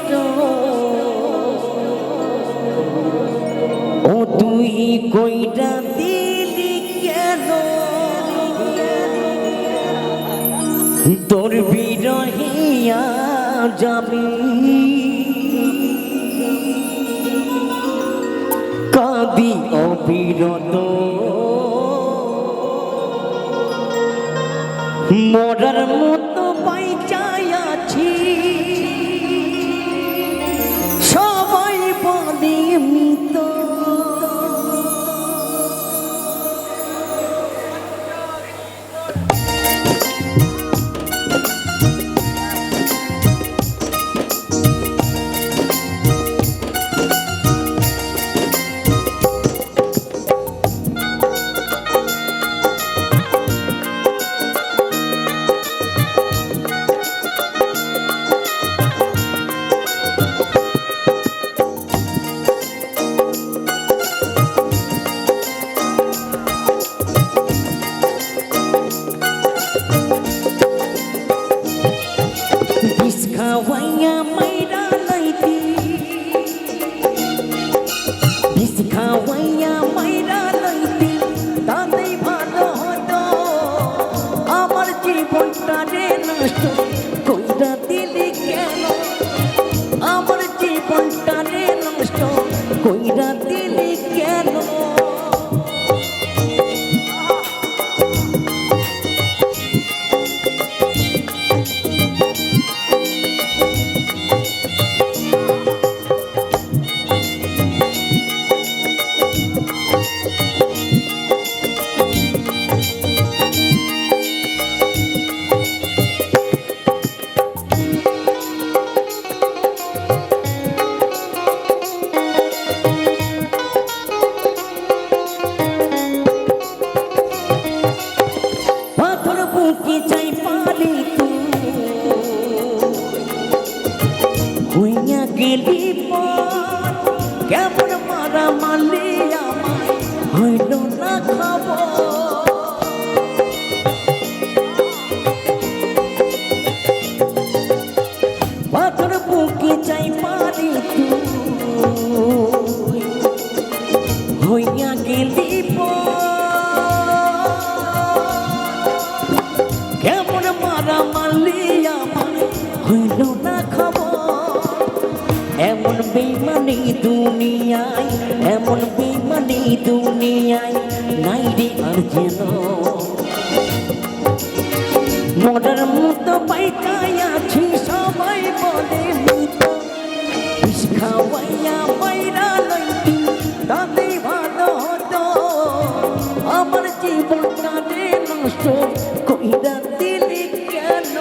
নষ্ট ও তুই কইরা দিলি কেন তোর বিরহিয়া যাবি কাঁদি অবিরত মরার মতো বাইচাই আছি সবাই বলে মৃত খাওয়াইয়া মাইরা লইতি বিষ খাওয়াইয়া মাইরা লইতি তাতেই ভালো হতো আমার জীবনটা রে নষ্ট কইরা দিলি কেন আমার জীবনটা রে নষ্ট কইরা দিলি কেন বুকে চাই পালি তুইয়া গেলি কেমন মারা মারলি আমায় হইল না খবর পাথর বুকে চাই পালি তুই হইয়া গেলি কেমন মারা মারলি আমায় হইল না খবর এমন বেইমানি দুনিয়ায় এমন বেইমানি দুনিয়ায় নাই রে আর যেন মরার মতো পাইকাই আছি সবাই বলে মৃত বিষ খাওয়াইয়া মাইরা লইতি তাতেই ভালো হতো আমার জীবনটা রে নষ্ট কইরা দিলি কেন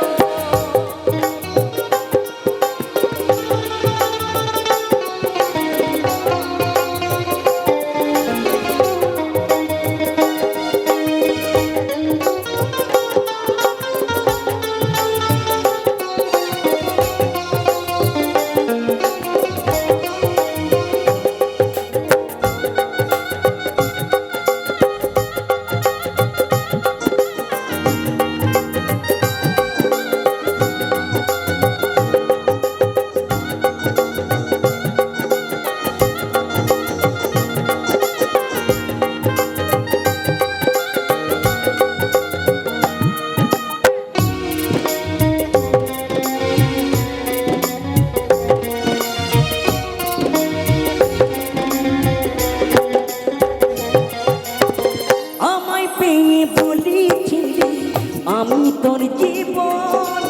আমি তোর জীবন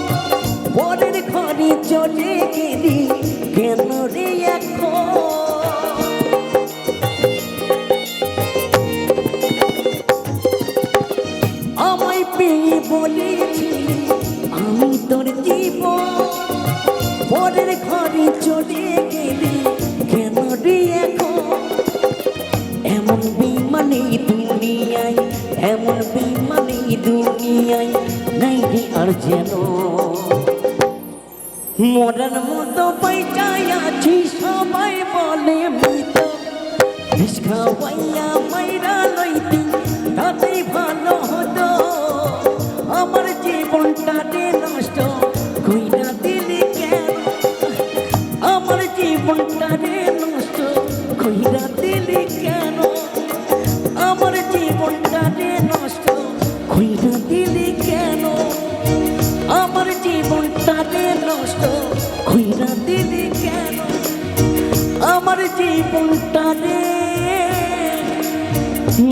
পরের ঘরে চলে গেলি কেন রে এখন আমায় পেয়ে বলেছিলি আমি তোর জীবন পরের ঘরে চলে গেলি কেন রে এখন এমন বেইমানি দুনিয়ায় এমন বেইমানি দুনিয়ায় নাই রে আর যেন মরার মতো বাইচাই আছি সবাই বলে মৃত বিষ খাওয়াইয়া মাইরা লইতি তাতেই ভালো হতো আমার জীবনটা রে নষ্ট কইরা দিলি কেন জীবনটারে নষ্ট কইরা দিলি কেন আমার জীবনটারে নষ্ট কইরা দিলি কেন আমার জীবনটারে নষ্ট কইরা দিলি কেন আমার জীবনটারে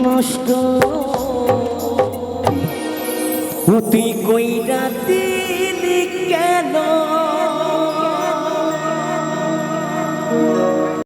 নষ্ট তুই কইরা দিলি কেন